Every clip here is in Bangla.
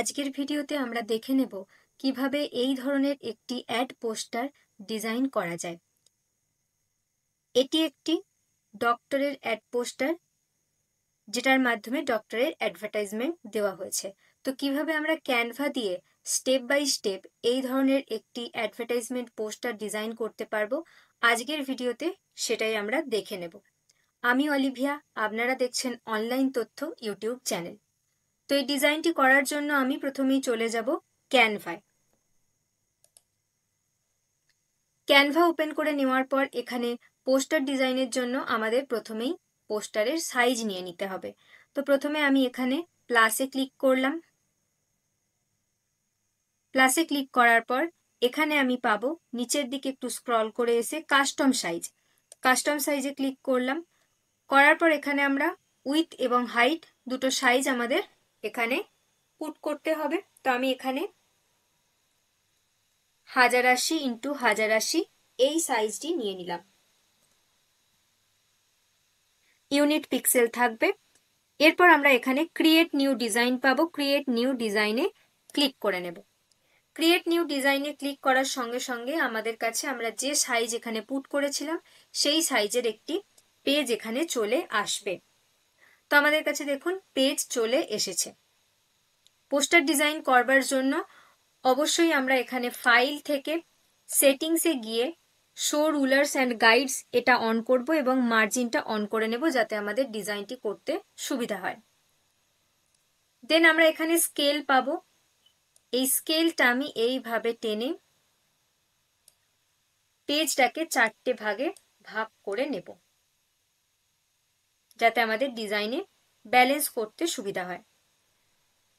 আজকের ভিডিওতে আমরা দেখে নেব কিভাবে এই ধরনের একটি অ্যাড পোস্টার ডিজাইন করা যায়। এটি একটি ডক্টরের অ্যাড পোস্টার, যেটার মাধ্যমে ডক্টরের অ্যাডভার্টাইজমেন্ট দেওয়া হয়েছে। তো কিভাবে আমরা ক্যানভা দিয়ে স্টেপ বাই স্টেপ এই ধরনের একটি অ্যাডভার্টাইজমেন্ট পোস্টার ডিজাইন করতে পারবো, আজকের ভিডিওতে সেটাই আমরা দেখে নেব। আমি অলিভিয়া, আপনারা দেখছেন অনলাইন তথ্য ইউটিউব চ্যানেল। তো এই ডিজাইনটি করার জন্য আমি প্রথমেই চলে যাব ক্যানভায়। ক্যানভা ওপেন করে নেওয়ার পর এখানে পোস্টার ডিজাইনের জন্য আমাদের প্রথমেই পোস্টারের সাইজ নিয়ে নিতে হবে। তো প্রথমে আমি এখানে প্লাসে ক্লিক করলাম। প্লাসে ক্লিক করার পর এখানে আমি পাবো নিচের দিকে একটু স্ক্রল করে এসে কাস্টম সাইজ। কাস্টম সাইজে ক্লিক করলাম। করার পর এখানে আমরা উইথ এবং হাইট দুটো সাইজ আমাদের এখানে পুট করতে হবে। তো আমি এখানে 1080 × 1080 এই সাইজটি নিয়ে নিলাম। ইউনিট পিক্সেল থাকবে। এরপর আমরা এখানে ক্রিয়েট নিউ ডিজাইন পাবো। ক্রিয়েট নিউ ডিজাইনে ক্লিক করে নেব। ক্রিয়েট নিউ ডিজাইনে ক্লিক করার সঙ্গে সঙ্গে আমাদের কাছে আমরা যে সাইজ এখানে পুট করেছিলাম সেই সাইজের একটি পেজ এখানে চলে আসবে। তো আমাদের কাছে দেখুন পেজ চলে এসেছে। পোস্টার ডিজাইন করবার জন্য অবশ্যই আমরা এখানে ফাইল থেকে সেটিংসে গিয়ে শো রুলার্স অ্যান্ড গাইডস এটা অন করব এবং মার্জিনটা অন করে নেব, যাতে আমাদের ডিজাইনটি করতে সুবিধা হয়। দেন আমরা এখানে স্কেল পাবো। এই স্কেলটা আমি এইভাবে টেনে পেজটাকে 4টে ভাগে ভাগ করে নেব, যাতে আমাদের ডিজাইনে ব্যালেন্স করতে সুবিধা হয়।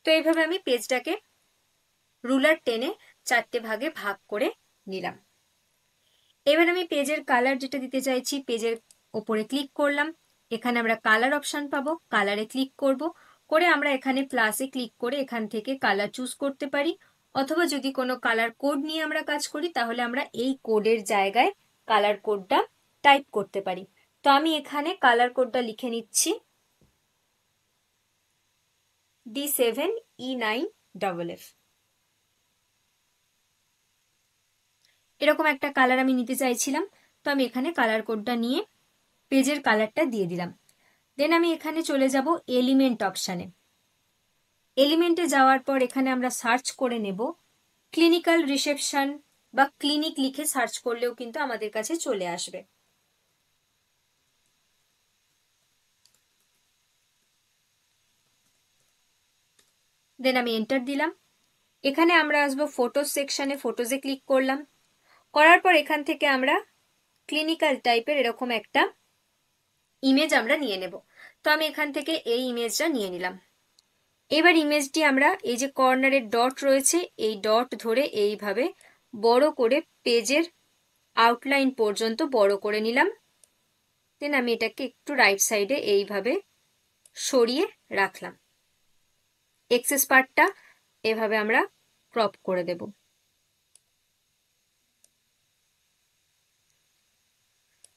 তো এইভাবে আমি পেজটাকে রুলার টেনে 4টে ভাগে ভাগ করে নিলাম। এবার আমি পেজের কালার যেটা দিতে চাইছি, পেজের ওপরে ক্লিক করলাম। এখানে আমরা কালার অপশন পাবো। কালারে ক্লিক করব। করে আমরা এখানে প্লাসে ক্লিক করে এখান থেকে কালার চুজ করতে পারি, অথবা যদি কোনো কালার কোড নিয়ে আমরা কাজ করি তাহলে আমরা এই কোডের জায়গায় কালার কোডটা টাইপ করতে পারি। তো আমি এখানে কালার কোডটা লিখে নিচ্ছি D7E9FF। এরকম একটা কালার আমি নিতে চাইছিলাম। তো আমি এখানে কালার কোডটা নিয়ে পেজের কালারটা দিয়ে দিলাম। দেন আমি এখানে চলে যাব এলিমেন্ট অপশানে। এলিমেন্টে যাওয়ার পর এখানে আমরা সার্চ করে নেব ক্লিনিক্যাল রিসেপশন বা ক্লিনিক লিখে সার্চ করলেও কিন্তু আমাদের কাছে চলে আসবে। দেন আমি এন্টার দিলাম। এখানে আমরা আসবো ফটোজ সেকশনে। ফটোজে ক্লিক করলাম। করার পর এখান থেকে আমরা ক্লিনিক্যাল টাইপের এরকম একটা ইমেজ আমরা নিয়ে নেব। তো আমি এখান থেকে এই ইমেজটা নিয়ে নিলাম। এবার ইমেজটি আমরা এই যে কর্নারের ডট রয়েছে এই ডট ধরে এইভাবে বড় করে পেজের আউটলাইন পর্যন্ত বড় করে নিলাম। দেন আমি এটাকে একটু রাইট সাইডে এইভাবে সরিয়ে রাখলাম। এক্সেস পার্টটা এভাবে আমরা ক্রপ করে দেব।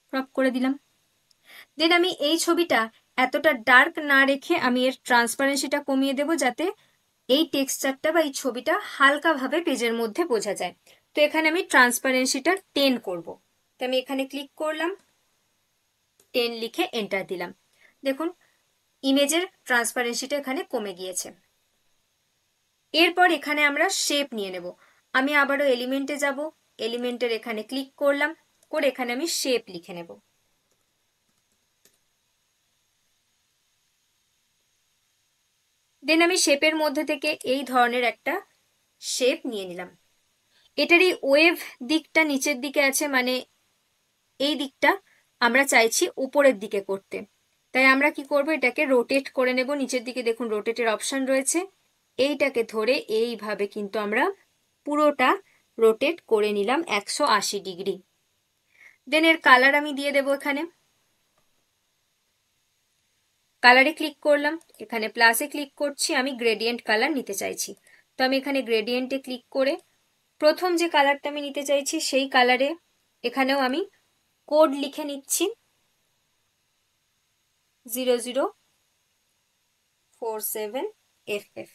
ক্রপ করে দিলাম। দেন আমি এই ছবিটা এতটা ডার্ক না রেখে আমি এর ট্রান্সপারেন্সিটা কমিয়ে দেব, যাতে এই টেক্সচারটা বা এই ছবিটা হালকাভাবে পেজের মধ্যে বোঝা যায়। তো এখানে আমি ট্রান্সপারেন্সিটা 10 করব। তো আমি এখানে ক্লিক করলাম, 10 লিখে এন্টার দিলাম। দেখুন ইমেজের ট্রান্সপারেন্সিটা এখানে কমে গিয়েছে। এরপর এখানে আমরা শেপ নিয়ে নেব। আমি আবারও এলিমেন্টে যাব। এলিমেন্টের এখানে ক্লিক করলাম, করে এখানে আমি শেপ লিখে নেব। দেন আমি শেপের মধ্যে থেকে এই ধরনের একটা শেপ নিয়ে নিলাম। এটারই ওয়েভ দিকটা নিচের দিকে আছে, মানে এই দিকটা আমরা চাইছি উপরের দিকে করতে। তাই আমরা কি করব, এটাকে রোটেট করে নেব। নিচের দিকে দেখুন রোটেটের অপশন রয়েছে। এইটাকে ধরে এইভাবে কিন্তু আমরা পুরোটা রোটেট করে নিলাম 180 ডিগ্রি। দেন এর কালার আমি দিয়ে দেব। এখানে কালারে ক্লিক করলাম। এখানে প্লাসে ক্লিক করছি। আমি গ্রেডিয়েন্ট কালার নিতে চাইছি। তো আমি এখানে গ্রেডিয়েন্টে ক্লিক করে প্রথম যে কালারটা আমি নিতে চাইছি সেই কালারে এখানেও আমি কোড লিখে নিচ্ছি 0047FF।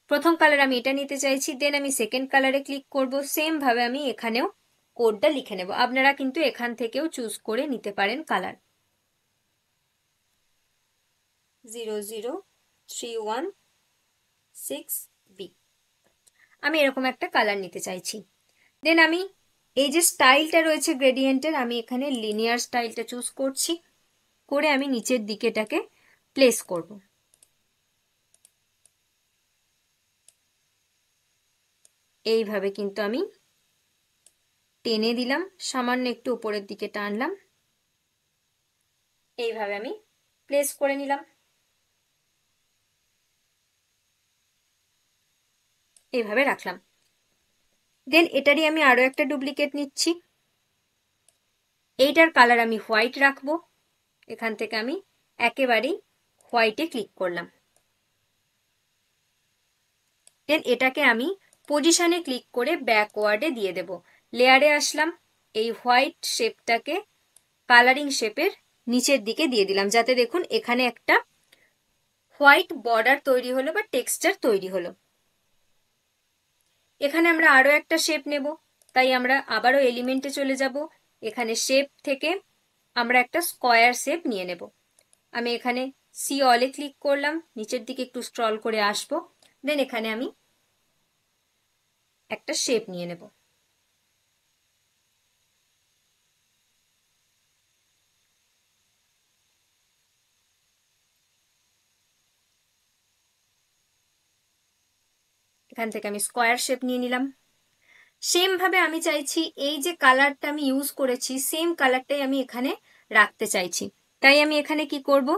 প্রথম কালার আমি এটা নিতে চাইছি, দেন আমি সেকেন্ড কালারে ক্লিক করব। সেম ভাবে আমি এখানেও কোডটা লিখে নেব। আপনারা কিন্তু এখান থেকেও চুজ করে নিতে পারেন কালার। 00316B আমি এরকম একটা কালার নিতে চাইছি। দেন আমি এই যে স্টাইলটা রয়েছে গ্রেডিয়েন্টের, আমি এখানে লিনিয়ার স্টাইলটা চুজ করছি, করে আমি নিচের দিকেটাকে প্লেস করব। এইভাবে কিন্তু আমি টেনে দিলাম, সামান্য একটু উপরের দিকে টানলাম, এইভাবে আমি প্লেস করে নিলাম। এইভাবে রাখলাম। দেন এটারই আমি আরো একটা ডুপ্লিকেট নিচ্ছি। এইটার কালার আমি হোয়াইট রাখবো। এখান থেকে আমি একেবারেই হোয়াইটে ক্লিক করলাম। দেন এটাকে আমি পজিশনে ক্লিক করে ব্যাকওয়ার্ডে দিয়ে দেব। লেয়ারে আসলাম, এই হোয়াইট শেপটাকে কালারিং শেপের নিচের দিকে দিয়ে দিলাম, যাতে দেখুন এখানে একটা হোয়াইট বর্ডার তৈরি হলো বা টেক্সচার তৈরি হলো। এখানে আমরা আরো একটা শেপ নেব, তাই আমরা আবারও এলিমেন্টে চলে যাব। এখানে শেপ থেকে আমরা একটা স্কয়ার শেপ নিয়ে নেব। আমি এখানে সি অলে ক্লিক করলাম, নিচের দিকে একটু স্ক্রল করে আসবো। দেন এখানে আমি একটা শেপ নিয়ে নেব। এখান থেকে আমি স্কয়ার শেপ নিয়ে নিলাম। সেম ভাবে আমি চাইছি এই যে কালারটা আমি ইউজ করেছি সেম কালারটাই আমি এখানে রাখতে চাইছি। তাই আমি এখানে কি করব,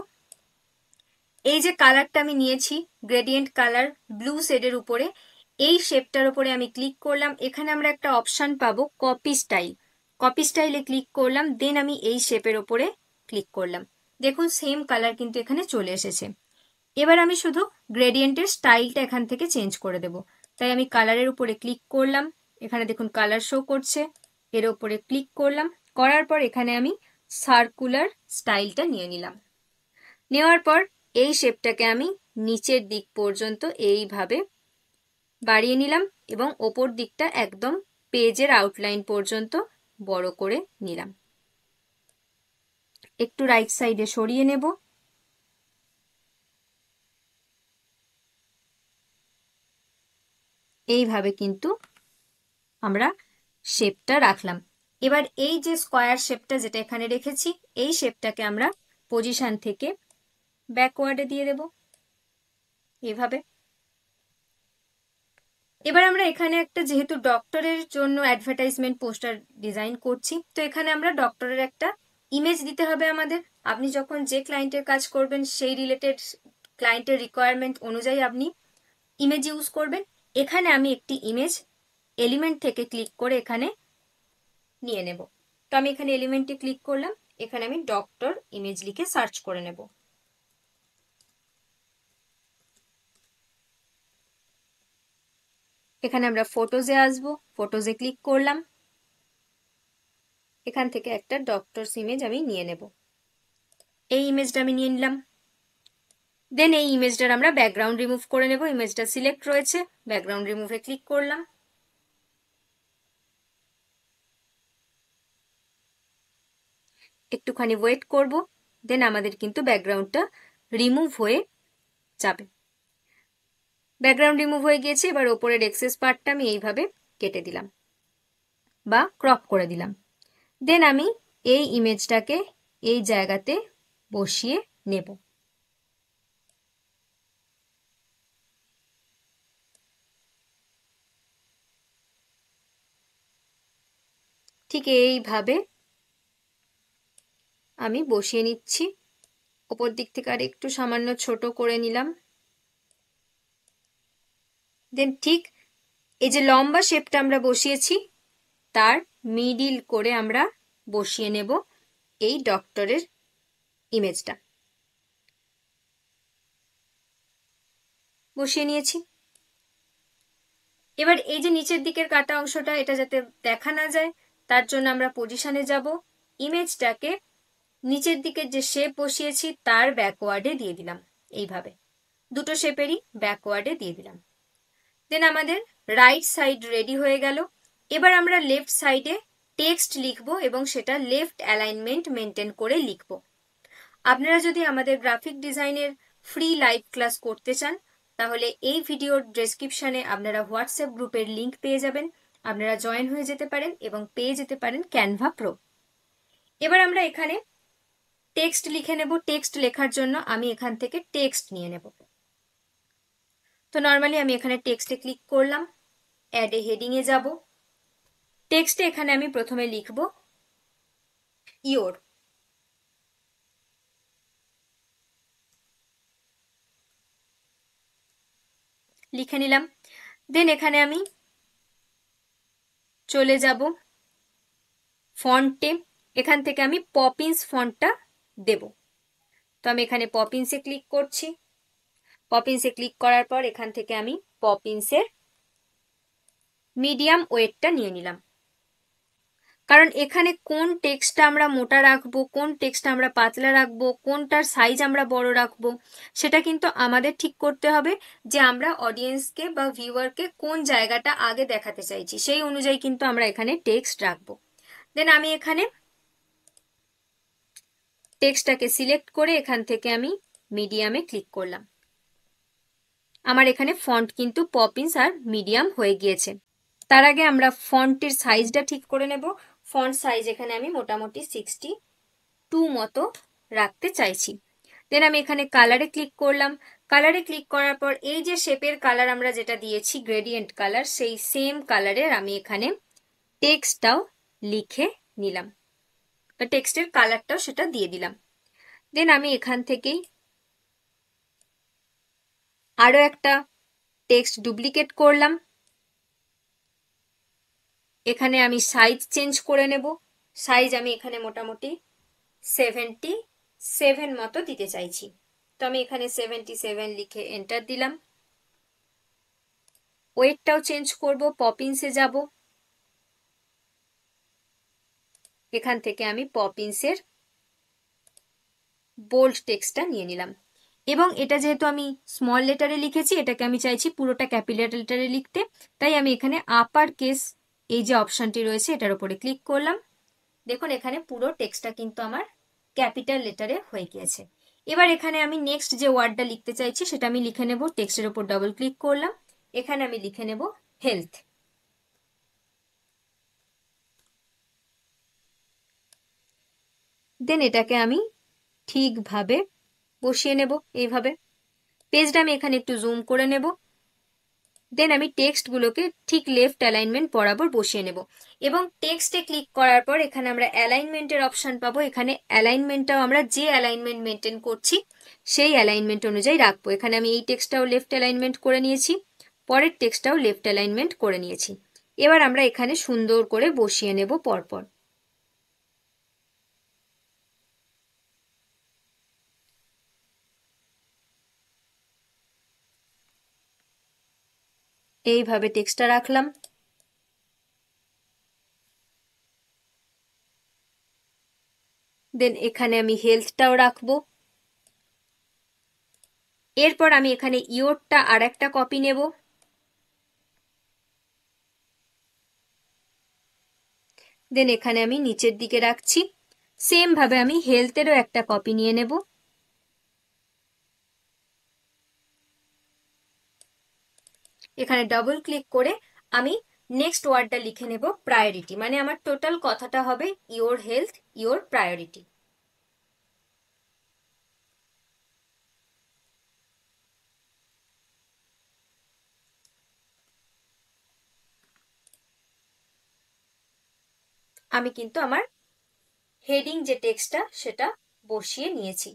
এই যে কালারটা আমি নিয়েছি গ্রেডিয়েন্ট কালার ব্লু শেডের উপরে, এই শেপটার উপরে আমি ক্লিক করলাম। এখানে আমরা একটা অপশন পাবো কপি স্টাইল, কপি স্টাইলে ক্লিক করলাম। দেন আমি এই শেপের উপরে ক্লিক করলাম। দেখুন সেম কালার কিন্তু এখানে চলে এসেছে। এবার আমি শুধু গ্রেডিয়েন্টের স্টাইলটা এখান থেকে চেঞ্জ করে দেব। তাই আমি কালারের উপরে ক্লিক করলাম, এখানে দেখুন কালার শো করছে, এর উপরে ক্লিক করলাম। করার পর এখানে আমি সার্কুলার স্টাইলটা নিয়ে নিলাম। নেওয়ার পর এই শেপটাকে আমি নিচের দিক পর্যন্ত এইভাবে বাড়িয়ে নিলাম এবং ওপর দিকটা একদম পেজের আউটলাইন পর্যন্ত বড় করে নিলাম। একটু রাইট সাইডে সরিয়ে নেব। এইভাবে কিন্তু আমরা শেপটা রাখলাম। এবার এই যে স্কয়ার শেপটা যেটা এখানে রেখেছি, এই শেপটাকে আমরা পজিশন থেকে ব্যাকওয়ার্ডে দিয়ে দেব এভাবে। এবার আমরা এখানে একটা যেহেতু ডক্টরের জন্য অ্যাডভার্টাইজমেন্ট পোস্টার ডিজাইন করছি, তো এখানে আমরা ডক্টরের একটা ইমেজ দিতে হবে আমাদের। আপনি যখন যে ক্লায়েন্টের কাজ করবেন সেই রিলেটেড ক্লায়েন্টের রিকোয়ারমেন্ট অনুযায়ী আপনি ইমেজ ইউজ করবেন। এখানে আমি একটি ইমেজ এলিমেন্ট থেকে ক্লিক করে এখানে নিয়ে নেব। তো আমি এখানে এলিমেন্টে ক্লিক করলাম, এখানে আমি ডক্টর ইমেজ লিখে সার্চ করে নেব। এখানে আমরা ফটোজে আসবো, ফটোজে ক্লিক করলাম, এখান থেকে একটা ডক্টরস ইমেজ আমি নিয়ে নেব। এই ইমেজটা আমি নিয়ে নিলাম। দেন এই ইমেজটার আমরা ব্যাকগ্রাউন্ড রিমুভ করে নেব। ইমেজটা সিলেক্ট রয়েছে, ব্যাকগ্রাউন্ড রিমুভে ক্লিক করলাম। একটুখানি ওয়েট করব, দেন আমাদের কিন্তু ব্যাকগ্রাউন্ডটা রিমুভ হয়ে যাবে। ব্যাকগ্রাউন্ড রিমুভ হয়ে গিয়েছে। এবার ওপরের এক্সেস পার্টটা আমি এইভাবে কেটে দিলাম বা ক্রপ করে দিলাম। দেন আমি এই ইমেজটাকে এই জায়গাতে বসিয়ে নেব। ঠিক এইভাবে আমি বসিয়ে নিচ্ছি। ওপর দিক থেকে আর একটু সামান্য ছোট করে নিলাম। দেন ঠিক এই যে লম্বা শেপটা আমরা বসিয়েছি তার মিডিল করে আমরা বসিয়ে নেব এই ডক্টরের ইমেজটা। বসিয়ে নিয়েছি। এবার এই যে নিচের দিকের কাটা অংশটা এটা যাতে দেখা না যায় তার জন্য আমরা পজিশনে যাব, ইমেজটাকে নিচের দিকে যে শেপ বসিয়েছি তার ব্যাকওয়ার্ডে দিয়ে দিলাম। এইভাবে দুটো শেপেরই ব্যাকওয়ার্ডে দিয়ে দিলাম। দেন আমাদের রাইট সাইড রেডি হয়ে গেল। এবার আমরা লেফট সাইডে টেক্সট লিখবো এবং সেটা লেফট অ্যালাইনমেন্ট মেনটেন করে লিখবো। আপনারা যদি আমাদের গ্রাফিক ডিজাইনের ফ্রি লাইভ ক্লাস করতে চান তাহলে এই ভিডিওর ডেসক্রিপশনে আপনারা হোয়াটসঅ্যাপ গ্রুপের লিংক পেয়ে যাবেন, আপনারা জয়েন হয়ে যেতে পারেন এবং পেয়ে যেতে পারেন ক্যানভা প্রো। এবার আমরা এখানে টেক্সট লিখে নেব। টেক্সট লেখার জন্য আমি এখান থেকে টেক্সট নিয়ে নেব। তো নর্মালি আমি এখানে টেক্সটে ক্লিক করলাম, অ্যাড এ হেডিং এ যাব। টেক্সটে এখানে আমি প্রথমে লিখব ইওর। লিখে নিলাম। দেন এখানে আমি চলে যাব ফন্টে। এখান থেকে আমি পপিন্স ফন্টটা দেব। তো আমি এখানে পপিন্সে ক্লিক করছি। পপিন্সে ক্লিক করার পর এখান থেকে আমি পপিন্সের মিডিয়াম ওয়েটটা নিয়ে নিলাম। কারণ এখানে কোন টেক্সটটা আমরা মোটা রাখবো, কোন টেক্সটটা আমরা পাতলা রাখবো, কোনটার সাইজ আমরা বড় রাখবো, সেটা কিন্তু আমাদের ঠিক করতে হবে যে আমরা অডিয়েন্সকে বা ভিউয়ারকে কোন জায়গাটা আগে দেখাতে চাইছি, সেই অনুযায়ী কিন্তু আমরা এখানে টেক্সট রাখবো। দেন আমি এখানে টেক্সটটাকে সিলেক্ট করে এখান থেকে আমি মিডিয়ামে ক্লিক করলাম। আমার এখানে ফন্ট কিন্তু পপিন্স আর মিডিয়াম হয়ে গিয়েছে। তার আগে আমরা ফন্টের সাইজটা ঠিক করে নেব। ফন্ট সাইজ এখানে আমি মোটামুটি 62 মতো রাখতে চাইছি। দেন আমি এখানে কালারে ক্লিক করলাম। কালারে ক্লিক করার পর এই যে শেপের কালার আমরা যেটা দিয়েছি গ্রেডিয়েন্ট কালার, সেই সেম কালারের আমি এখানে টেক্সটটাও লিখে নিলাম, বা টেক্সটের কালারটাও সেটা দিয়ে দিলাম। দেন আমি এখান থেকেই আরো একটা টেক্সট ডুপ্লিকেট করলাম। এখানে আমি সাইজ চেঞ্জ করে নেব। সাইজ আমি এখানে মোটামুটি 77 মতো দিতে চাইছি। তো আমি এখানে 77 লিখে এন্টার দিলাম। ওয়েটটাও চেঞ্জ করব, পপিন্সে যাব। এখান থেকে আমি পপিন্সের বোল্ড টেক্সটটা নিয়ে নিলাম। এবং এটা যেহেতু আমি স্মল লেটারে লিখেছি, এটাকে আমি চাইছি পুরোটা ক্যাপিটাল লেটারে লিখতে, তাই আমি এখানে আপার কেস এই যে অপশনটি রয়েছে এটার উপরে ক্লিক করলাম। দেখুন এখানে পুরো টেক্সটটা কিন্তু আমার ক্যাপিটাল লেটারে হয়ে গিয়েছে। এবার এখানে আমি নেক্সট যে ওয়ার্ডটা লিখতে চাইছি সেটা আমি লিখে নেব। টেক্সটের উপর ডাবল ক্লিক করলাম, এখানে আমি লিখে নেব হেলথ। দেন এটাকে আমি ঠিকভাবে বসিয়ে নেব এইভাবে। পেজটা আমি এখানে একটু জুম করে নেব। দেন আমি টেক্সটগুলোকে ঠিক লেফট অ্যালাইনমেন্ট বরাবর বসিয়ে নেব। এবং টেক্সটে ক্লিক করার পর এখানে আমরা অ্যালাইনমেন্টের অপশন পাবো। এখানে অ্যালাইনমেন্টটাও আমরা যে অ্যালাইনমেন্ট মেনটেন করছি সেই অ্যালাইনমেন্ট অনুযায়ী রাখবো। এখানে আমি এই টেক্সটটাও লেফট অ্যালাইনমেন্ট করে নিয়েছি, পরের টেক্সটটাও লেফট অ্যালাইনমেন্ট করে নিয়েছি। এবার আমরা এখানে সুন্দর করে বসিয়ে নেব পরপর। এইভাবে টেক্সটটা রাখলাম। দেন এখানে আমি হেলথটাও রাখবো। এরপর আমি এখানে ইয়োরটা আর একটা কপি নেব। দেন এখানে আমি নিচের দিকে রাখছি। সেম ভাবে আমি হেলথেরও একটা কপি নিয়ে নেব। এখানে ডাবল ক্লিক করে আমি নেক্সট ওয়ার্ডটা লিখে নেব প্রায়োরিটি, মানে আমার টোটাল কথাটা হবে ইওর হেলথ ইওর প্রায়োরিটি। আমি কিন্তু আমার হেডিং যে টেক্সটটা সেটা বসিয়ে নিয়েছি।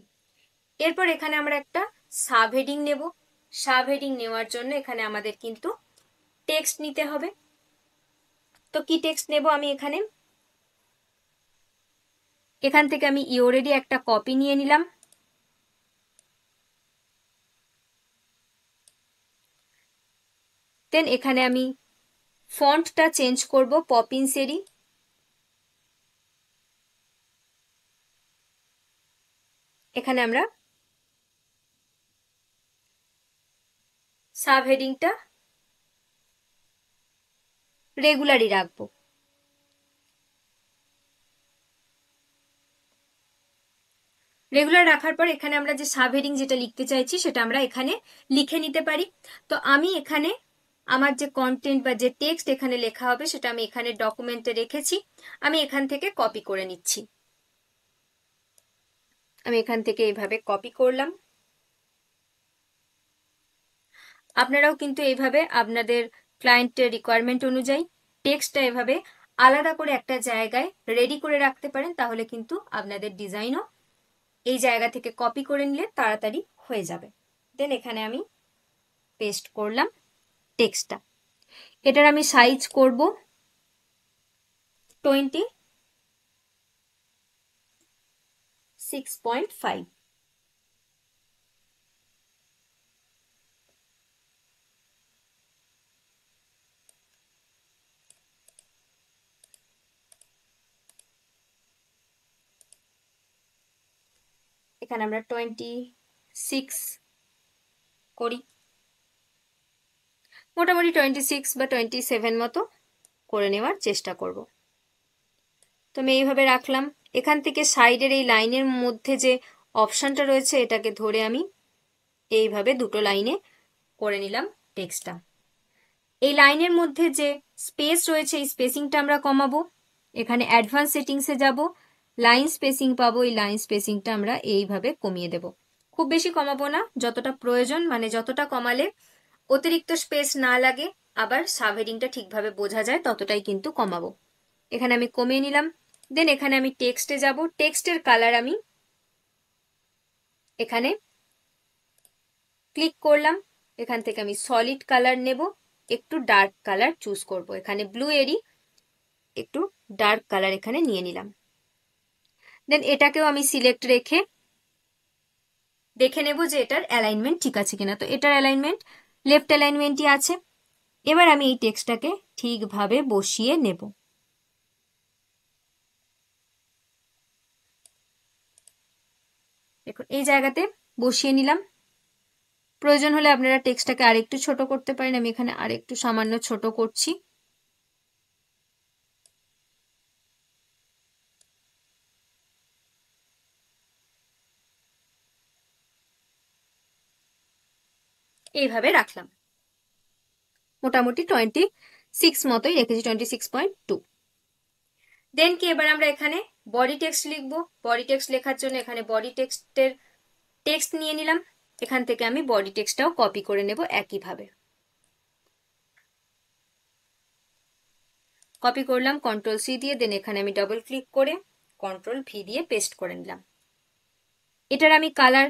এরপর এখানে আমরা একটা সাব হেডিং নেব। সাব হেডিং নেওয়ার জন্য এখানে আমাদের কিন্তু টেক্সট নিতে হবে। তো কি টেক্সট নেব আমি এখান থেকে আমি ইওরেরই একটা কপি নিয়ে নিলাম। দেন এখানে আমি ফন্টটা চেঞ্জ করব পপিন্সেরই। এখানে আমরা সাব হেডিংটা রেগুলারই রাখবো। রেগুলার রাখার পর এখানে আমরা যে সাব হেডিং যেটা লিখতে চাইছি সেটা আমরা এখানে লিখে নিতে পারি। তো আমি এখানে আমার যে কন্টেন্ট বা যে টেক্সট এখানে লেখা হবে সেটা আমি এখানে ডকুমেন্টে রেখেছি, আমি এখান থেকে কপি করে নিচ্ছি। আমি এখান থেকে এইভাবে কপি করলাম। আপনারাও কিন্তু এইভাবে আপনাদের ক্লায়েন্টের রিকোয়ারমেন্ট অনুযায়ী টেক্সটটা এভাবে আলাদা করে একটা জায়গায় রেডি করে রাখতে পারেন, তাহলে কিন্তু আপনাদের ডিজাইনও এই জায়গা থেকে কপি করে নিলে তাড়াতাড়ি হয়ে যাবে। দেন এখানে আমি পেস্ট করলাম টেক্সটটা। এটার আমি সাইজ করব 26.5। এখানে আমরা 26 করি, মোটামুটি 26 বা 27 মতো করে নেওয়ার চেষ্টা করব। তো আমি এইভাবে রাখলাম। এখান থেকে সাইডের এই লাইনের মধ্যে যে অপশনটা রয়েছে এটাকে ধরে আমি এইভাবে দুটো লাইনে করে নিলাম টেক্সটটা। এই লাইনের মধ্যে যে স্পেস রয়েছে এই স্পেসিংটা আমরা কমাবো। এখানে অ্যাডভান্স সেটিংসে যাব, লাইন স্পেসিং পাবো, এই লাইন স্পেসিংটা আমরা এইভাবে কমিয়ে দেব। খুব বেশি কমাবো না, যতটা প্রয়োজন, মানে যতটা কমালে অতিরিক্ত স্পেস না লাগে আবার সাবহেডিংটা ঠিকভাবে বোঝা যায় ততটাই কিন্তু কমাবো। এখানে আমি কমিয়ে নিলাম। দেন এখানে আমি টেক্সটে যাব। টেক্সটের কালার আমি এখানে ক্লিক করলাম। এখান থেকে আমি সলিড কালার নেব, একটু ডার্ক কালার চুজ করব। এখানে ব্লু এরই একটু ডার্ক কালার এখানে নিয়ে নিলাম। দেন এটাকেও আমি সিলেক্ট রেখে দেখে নেব যে এটার অ্যালাইনমেন্ট ঠিক আছে কিনা। তো এটার অ্যালাইনমেন্ট লেফট অ্যালাইনমেন্টই আছে। এবার আমি এই টেক্সটটাকে ঠিকভাবে বসিয়ে নেব। দেখুন এই জায়গাতে বসিয়ে নিলাম। প্রয়োজন হলে আপনারা টেক্সটটাকে আরেকটু ছোট করতে পারেন, আমি এখানে আরেকটু সামান্য ছোট করছি। এইভাবে রাখলাম, মোটামুটি 26 মতোই রেখেছি, 26.2। দেন কি এবার আমরা এখানে বডি টেক্সট লিখবো। বডি টেক্সট লেখার জন্য এখানে বডি টেক্সটের টেক্সট নিয়ে নিলাম। এখান থেকে আমি বডি টেক্সটটাও কপি করে নেব একইভাবে। কপি করলাম কন্ট্রোল-C দিয়ে, দেন এখানে আমি ডাবল ক্লিক করে কন্ট্রোল-V দিয়ে পেস্ট করে নিলাম। এটার আমি কালার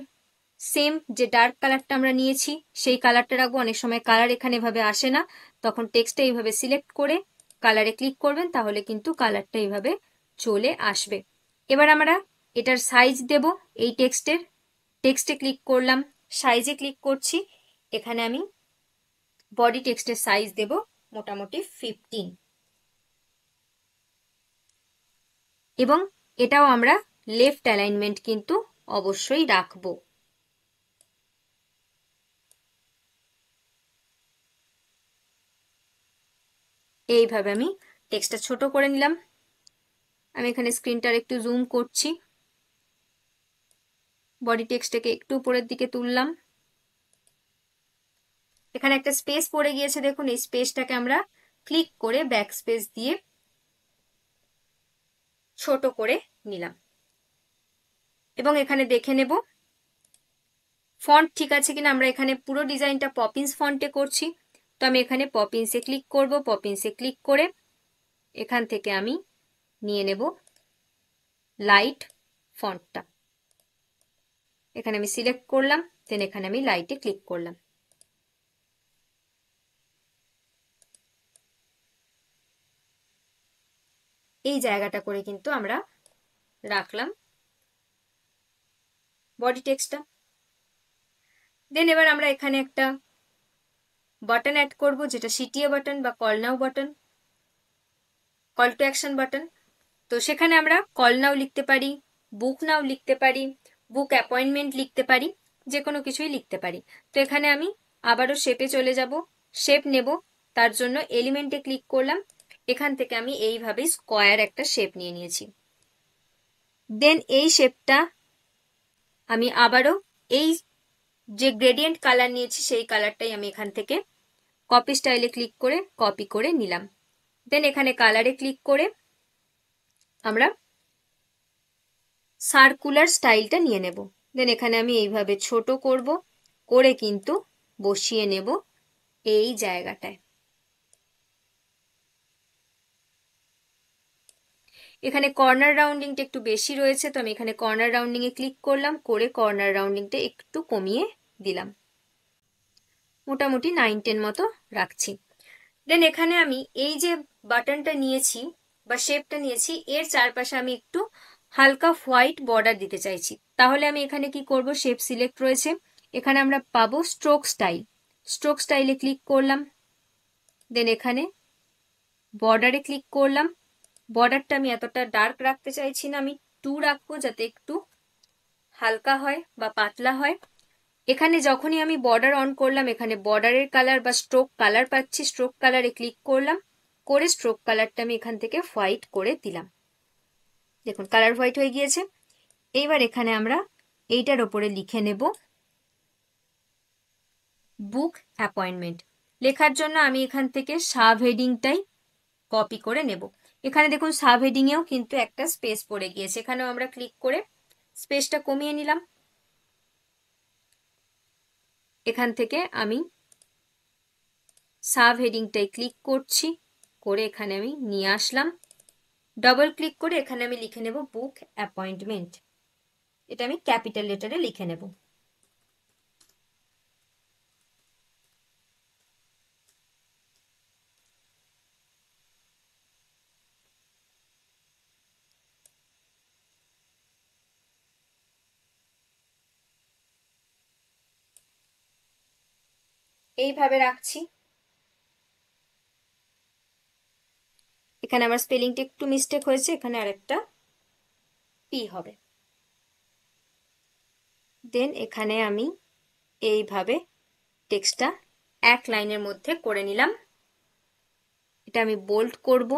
সেম যে ডার্ক কালারটা আমরা নিয়েছি সেই কালারটা রাখবো। অনেক সময় কালার এখানে এভাবে আসে না, তখন টেক্সটটা এইভাবে সিলেক্ট করে কালারে ক্লিক করবেন, তাহলে কিন্তু কালারটা এইভাবে চলে আসবে। এবার আমরা এটার সাইজ দেব। এই টেক্সটে ক্লিক করলাম, সাইজে ক্লিক করছি। এখানে আমি বডি টেক্সটের সাইজ দেব মোটামুটি 15, এবং এটাও আমরা লেফট অ্যালাইনমেন্ট কিন্তু অবশ্যই রাখবো। এইভাবে আমি টেক্সটটা ছোট করে নিলাম। আমি এখানে স্ক্রিনটার একটু জুম করছি, বডি টেক্সটটাকে একটু উপরের দিকে তুললাম। এখানে একটা স্পেস পড়ে গিয়েছে, দেখুন এই স্পেসটাকে আমরা ক্লিক করে ব্যাক স্পেস দিয়ে ছোট করে নিলাম। এবং এখানে দেখে নেব ফন্ট ঠিক আছে কিনা। আমরা এখানে পুরো ডিজাইনটা পপিন্স ফন্টে করছি, তো আমি এখানে পপিন্সে ক্লিক করব। পপিন্সে ক্লিক করে এখান থেকে আমি নিয়ে নেব লাইট ফন্টটা। এখানে আমি সিলেক্ট করলাম, দেন এখানে আমি লাইটে ক্লিক করলাম। এই জায়গাটা করে কিন্তু আমরা রাখলাম বডি টেক্সটটা। দেন এবার আমরা এখানে একটা বাটন অ্যাড করব, যেটা সিটিএ বাটন বা call now button, call to action button. তো সেখানে আমরা কল নাও লিখতে পারি, বুক নাও লিখতে পারি, বুক অ্যাপয়েন্টমেন্ট লিখতে পারি, যে কোনো কিছুই লিখতে পারি। তো এখানে আমি আবারও শেপে চলে যাব, শেপ নেব। তার জন্য এলিমেন্টে ক্লিক করলাম, এখান থেকে আমি এইভাবে স্কোয়ার একটা শেপ নিয়ে নিয়েছি। দেন এই শেপটা আমি আবারও এই যে গ্রেডিয়েন্ট কালার নিয়েছি সেই কালারটাই আমি এখান থেকে কপি স্টাইলে ক্লিক করে কপি করে নিলাম। দেন এখানে কালারে ক্লিক করে আমরা সার্কুলার স্টাইলটা নিয়ে নেব। দেন এখানে আমি এইভাবে ছোট করব, করে কিন্তু বসিয়ে নেব এই জায়গাটায়। এখানে কর্নার রাউন্ডিংটা একটু বেশি রয়েছে, তো আমি এখানে কর্নার রাউন্ডিং এ ক্লিক করলাম, করে কর্নার রাউন্ডিংটা একটু কমিয়ে দিলাম, মোটামুটি 9-10 মতো রাখছি। দেন এখানে আমি এই যে বাটনটা নিয়েছি বা শেপটা নিয়েছি, এর চারপাশে আমি একটু হালকা হোয়াইট বর্ডার দিতে চাইছি। তাহলে আমি এখানে কি করব, শেপ সিলেক্ট রয়েছে, এখানে আমরা পাবো স্ট্রোক স্টাইল। স্ট্রোক স্টাইলে ক্লিক করলাম, দেন এখানে বর্ডারে ক্লিক করলাম। বর্ডারটা আমি এতটা ডার্ক রাখতে চাইছি না, আমি 2 রাখবো যাতে একটু হালকা হয় বা পাতলা হয়। এখানে যখনই আমি বর্ডার অন করলাম, এখানে বর্ডারের কালার বা স্ট্রোক কালার পাচ্ছি, স্ট্রোক কালারে ক্লিক করলাম, করে স্ট্রোক কালারটা আমি এখান থেকে হোয়াইট করে দিলাম। দেখুন কালার হোয়াইট হয়ে গিয়েছে। এইবার এখানে আমরা এইটার ওপরে লিখে নেব বুক অ্যাপয়েন্টমেন্ট। লেখার জন্য আমি এখান থেকে সাব হেডিংটাই কপি করে নেব। এখানে দেখুন সাব হেডিং এও কিন্তু একটা স্পেস পড়ে গিয়েছে, এখানেও আমরা ক্লিক করে স্পেসটা কমিয়ে নিলাম। এখান থেকে আমি সাব হেডিংটাই ক্লিক করছি, করে এখানে আমি নিয়ে আসলাম, ডবল ক্লিক করে এখানে আমি লিখে নেব বুক অ্যাপয়েন্টমেন্ট। এটা আমি ক্যাপিটাল লেটারে লিখে নেব। এইভাবে রাখছি। এখানে আমার স্পেলিংটা একটু মিস্টেক হয়েছে, এখানে আরেকটা পি হবে। দেন এখানে আমি এইভাবে টেক্সটটা এক লাইনের মধ্যে করে নিলাম। এটা আমি বোল্ড করব,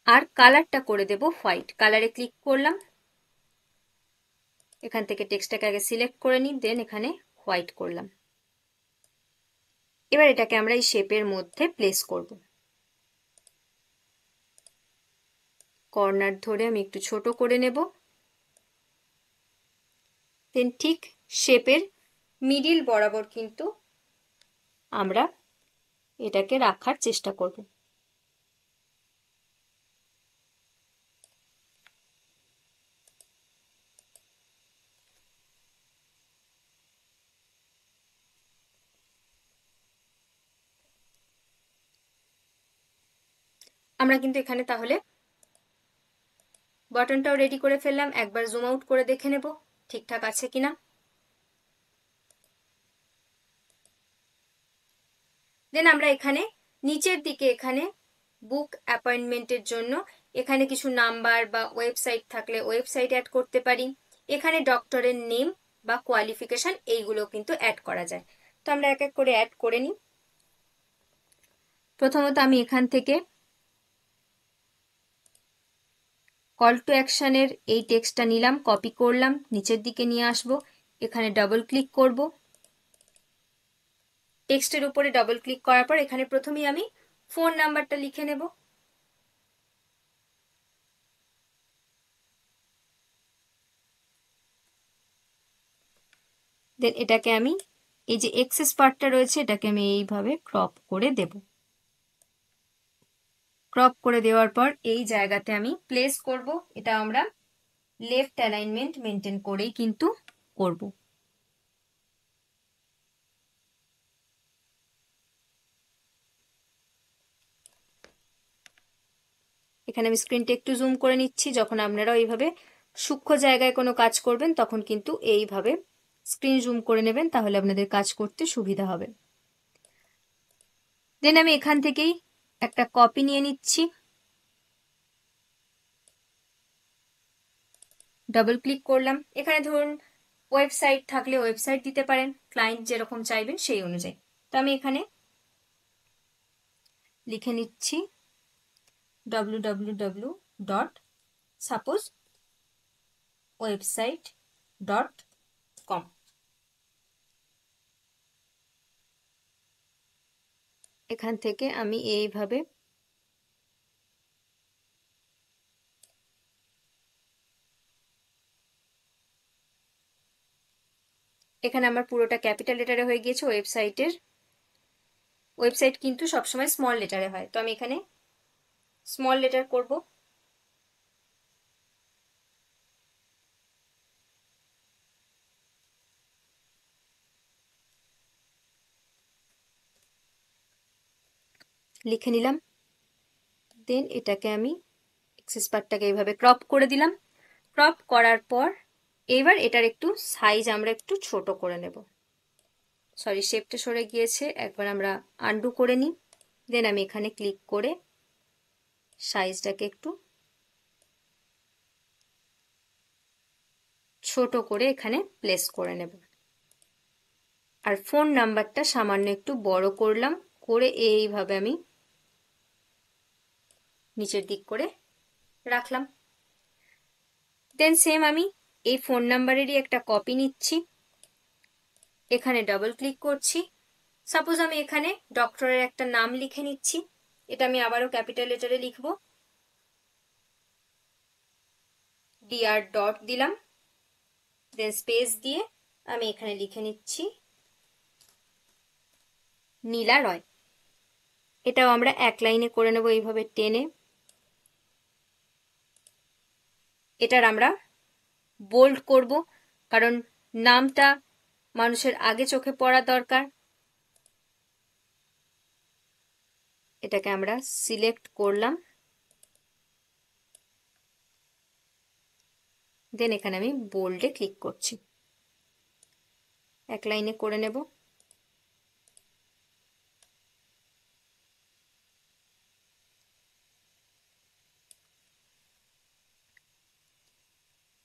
আর কালারটা করে দেব হোয়াইট। কালারে ক্লিক করলাম, এখান থেকে টেক্সটটাকে আগে সিলেক্ট করে নিই, দেন এখানে হোয়াইট করলাম। এবার এটাকে আমরা এই শেপের মধ্যে প্লেস করব। কর্নার ধরে আমি একটু ছোট করে নেব, দেন ঠিক শেপের মিডিল বরাবর কিন্তু আমরা এটাকে রাখার চেষ্টা করব। আমরা কিন্তু এখানে তাহলে বাটনটাও রেডি করে ফেললাম। একবার জুম আউট করে দেখে নেব ঠিকঠাক আছে কিনা। দেন আমরা এখানে নিচের দিকে এখানে বুক অ্যাপয়েন্টমেন্টের জন্য এখানে কিছু নাম্বার বা ওয়েবসাইট থাকলে ওয়েবসাইট অ্যাড করতে পারি। এখানে ডক্টরের নেম বা কোয়ালিফিকেশন এইগুলো কিন্তু অ্যাড করা যায়। তো আমরা এক এক করে অ্যাড করে নিই। প্রথমত আমি এখান থেকে কল টু অ্যাকশনের এই টেক্সটটা নিলাম, কপি করলাম, নিচের দিকে নিয়ে আসব, এখানে ডাবল ক্লিক করব। টেক্সটের উপরে ডাবল ক্লিক করার পর এখানে প্রথমেই আমি ফোন নাম্বারটা লিখে নেব। দেন এটাকে আমি এই যে এক্সেস পার্টটা রয়েছে এটাকে আমি এইভাবে ক্রপ করে দেব। ক্রপ করে দেওয়ার পর এই জায়গাতে আমি প্লেস করব। এটা আমরা লেফট অ্যালাইনমেন্ট মেনটেন করেই কিন্তু করব। এখানে আমি স্ক্রিনটা একটু জুম করে নিচ্ছি। যখন আপনারাও এইভাবে সূক্ষ্ম জায়গায় কোনো কাজ করবেন তখন কিন্তু এইভাবে স্ক্রিন জুম করে নেবেন, তাহলে আপনাদের কাজ করতে সুবিধা হবে। দেন আমি এখান থেকেই একটা কপি নিয়ে নিচ্ছি, ডাবল ক্লিক করলাম। এখানে ধরুন ওয়েবসাইট থাকলে ওয়েবসাইট দিতে পারেন, ক্লায়েন্ট যেরকম চাইবেন সেই অনুযায়ী। তো আমি এখানে লিখে নিচ্ছি www.supposewebsite.com। এখান থেকে আমি এইভাবে এখানে আমার পুরোটা ক্যাপিটাল লেটারে হয়ে গিয়েছে। ওয়েবসাইট কিন্তু সবসময় স্মল লেটারে হয়, তো আমি এখানে স্মল লেটার করব। লিখে নিলাম। দেন এটাকে আমি এক্সেস পার্টটাকে এইভাবে ক্রপ করে দিলাম। ক্রপ করার পর এবার এটার একটু সাইজ আমরা একটু ছোট করে নেব। সরি, শেপটা সরে গিয়েছে, একবার আমরা আনডু করে নিই। দেন আমি এখানে ক্লিক করে সাইজটাকে একটু ছোট করে এখানে প্লেস করে নেব। আর ফোন নাম্বারটা সামান্য একটু বড় করলাম, করে এইভাবে আমি নিচের দিক করে রাখলাম। দেন সেম আমি এই ফোন নাম্বারেরই একটা কপি নিচ্ছি, এখানে ডাবল ক্লিক করছি। সাপোজ আমি এখানে ডক্টরের একটা নাম লিখে নিচ্ছি, এটা আমি আবারও ক্যাপিটাল লেটারে লিখব। ডিআর ডট দিলাম, দেন স্পেস দিয়ে আমি এখানে লিখে নিচ্ছি নীলা রয়। এটাও আমরা এক লাইনে করে নেব এইভাবে টেনে। এটার আমরা বোল্ড করব, কারণ নামটা মানুষের আগে চোখে পড়া দরকার। এটাকে আমরা সিলেক্ট করলাম, দেন এখানে আমি বোল্ডে ক্লিক করছি। এক লাইনে করে নেব।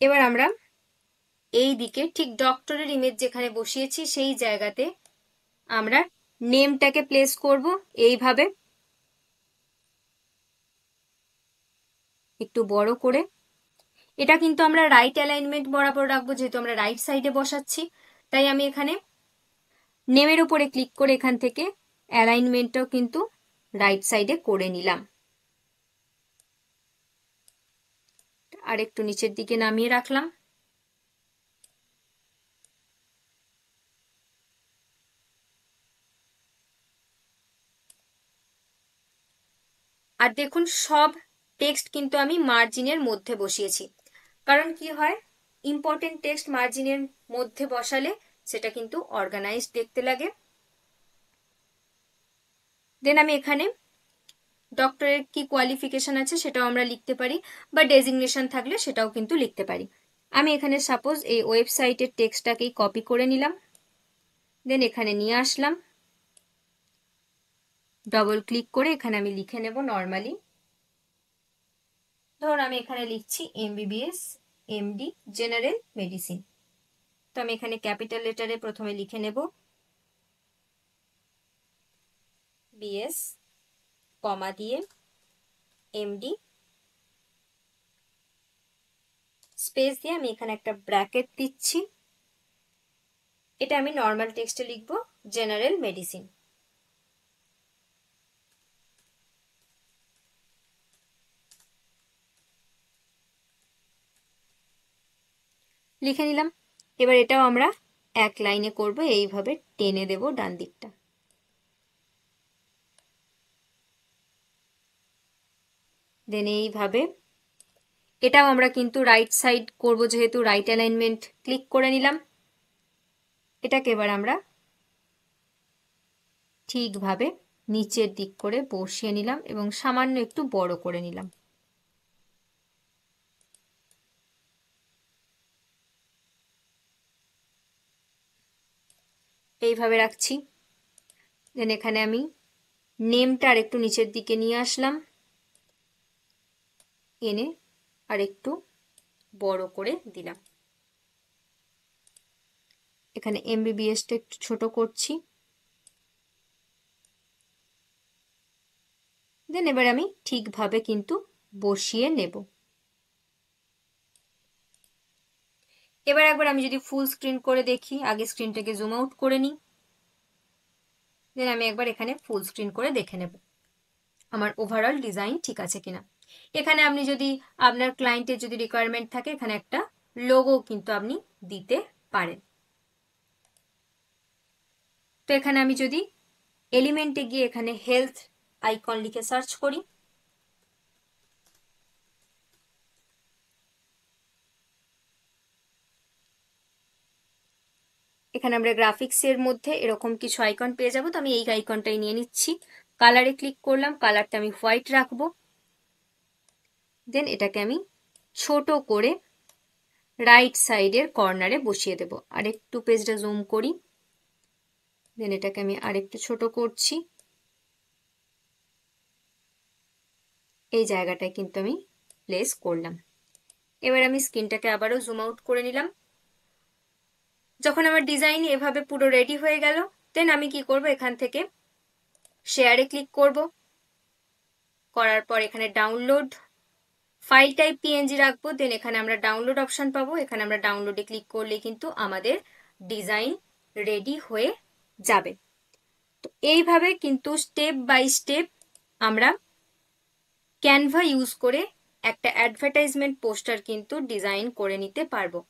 এবার আমরা এই দিকে ঠিক ডক্টরের ইমেজ যেখানে বসিয়েছি সেই জায়গাতে আমরা নেমটাকে প্লেস করব এইভাবে একটু বড় করে। এটা কিন্তু আমরা রাইট অ্যালাইনমেন্ট বরাবর রাখবো, যেহেতু আমরা রাইট সাইডে বসাচ্ছি। তাই আমি এখানে নেমের উপরে ক্লিক করে এখান থেকে অ্যালাইনমেন্টটাও কিন্তু রাইট সাইডে করে নিলাম। আর একটু নিচের দিকে নামিয়ে রাখলাম। আর দেখুন সব টেক্সট কিন্তু আমি মার্জিনের মধ্যে বসিয়েছি, কারণ কি হয়, ইম্পর্টেন্ট টেক্সট মার্জিনের মধ্যে বসালে সেটা কিন্তু অর্গানাইজড দেখতে লাগে। দেন আমি এখানে ডক্টরের কি কোয়ালিফিকেশন আছে সেটাও আমরা লিখতে পারি, বা ডেজিগনেশন থাকলে সেটাও কিন্তু লিখতে পারি। আমি এখানে সাপোজ এই ওয়েবসাইটের টেক্সটটাকেই কপি করে নিলাম, দেন এখানে নিয়ে আসলাম, ডবল ক্লিক করে এখানে আমি লিখে নেব নর্মালি। ধরুন আমি এখানে লিখছি MBBS MD জেনারেল মেডিসিন। তো আমি এখানে ক্যাপিটাল লেটারে প্রথমে লিখে নেব BS, কমা দিয়ে MD, স্পেস দিয়ে আমি এখানে একটা ব্র্যাকেট দিচ্ছি। এটা আমি নর্মাল টেক্সটে লিখব জেনারেল মেডিসিন। লিখে নিলাম। এবার এটাও আমরা এক লাইনে করব, এইভাবে টেনে দেব ডান দিকটা। দেন এইভাবে এটাও আমরা কিন্তু রাইট সাইড করব, যেহেতু রাইট অ্যালাইনমেন্ট ক্লিক করে নিলাম। এটাকে এবার আমরা ঠিকভাবে নিচের দিক করে বসিয়ে নিলাম এবং সামান্য একটু বড় করে নিলাম। এইভাবে রাখছি। দেন এখানে আমি নেমটা আর একটু নিচের দিকে নিয়ে আসলাম, এনে আর একটু বড় করে দিলাম। এখানে MBBSটা একটু ছোট করছি। দেন এবার আমি ঠিকভাবে কিন্তু বসিয়ে নেব। এবার একবার আমি যদি ফুল স্ক্রিন করে দেখি, আগে স্ক্রিনটাকে জুম আউট করে নিই, দেন আমি একবার এখানে ফুল স্ক্রিন করে দেখে নেব আমার ওভারঅল ডিজাইন ঠিক আছে কিনা। এখানে আপনি যদি আপনার ক্লায়েন্টের যদি রিকোয়ারমেন্ট থাকে এখানে একটা লোগো কিন্তু আপনি দিতে পারেন। তো এখানে আমি যদি এলিমেন্টে গিয়ে এখানে হেলথ আইকন লিখে সার্চ করি, এখানে আমরা গ্রাফিক্সের মধ্যে এরকম কিছু আইকন পেয়ে যাব। তো আমি এই আইকনটাই নিয়ে নিচ্ছি, কালারে ক্লিক করলাম, কালারটা আমি হোয়াইট রাখবো। দেন এটাকে আমি ছোট করে রাইট সাইডের কর্নারে বসিয়ে দেব। আরেকটু পেজটা জুম করি, দেন এটাকে আমি আরেকটু ছোট করছি। এই জায়গাটায় কিন্তু আমি প্লেস করলাম। এবার আমি স্ক্রিনটাকে আবারও জুম আউট করে নিলাম। যখন আমার ডিজাইন এভাবে পুরো রেডি হয়ে গেল, দেন আমি কি করব, এখান থেকে শেয়ারে ক্লিক করব। করার পর এখানে ডাউনলোড, ফাইল টাইপ পিএনজি রাখবো। দেন এখানে আমরা ডাউনলোড অপশন পাবো, এখানে আমরা ডাউনলোডে ক্লিক করলে কিন্তু আমাদের ডিজাইন রেডি হয়ে যাবে। তো এইভাবে কিন্তু স্টেপ বাই স্টেপ আমরা ক্যানভা ইউজ করে একটা অ্যাডভার্টাইজমেন্ট পোস্টার কিন্তু ডিজাইন করে নিতে পারবো।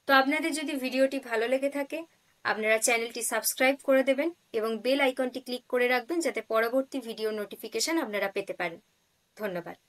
তো আপনাদের যদি ভিডিওটি ভালো লেগে থাকে আপনারা চ্যানেলটি সাবস্ক্রাইব করে দেবেন এবং বেল আইকনটি ক্লিক করে রাখবেন যাতে পরবর্তী ভিডিও নোটিফিকেশন আপনারা পেতে পারেন। ধন্যবাদ।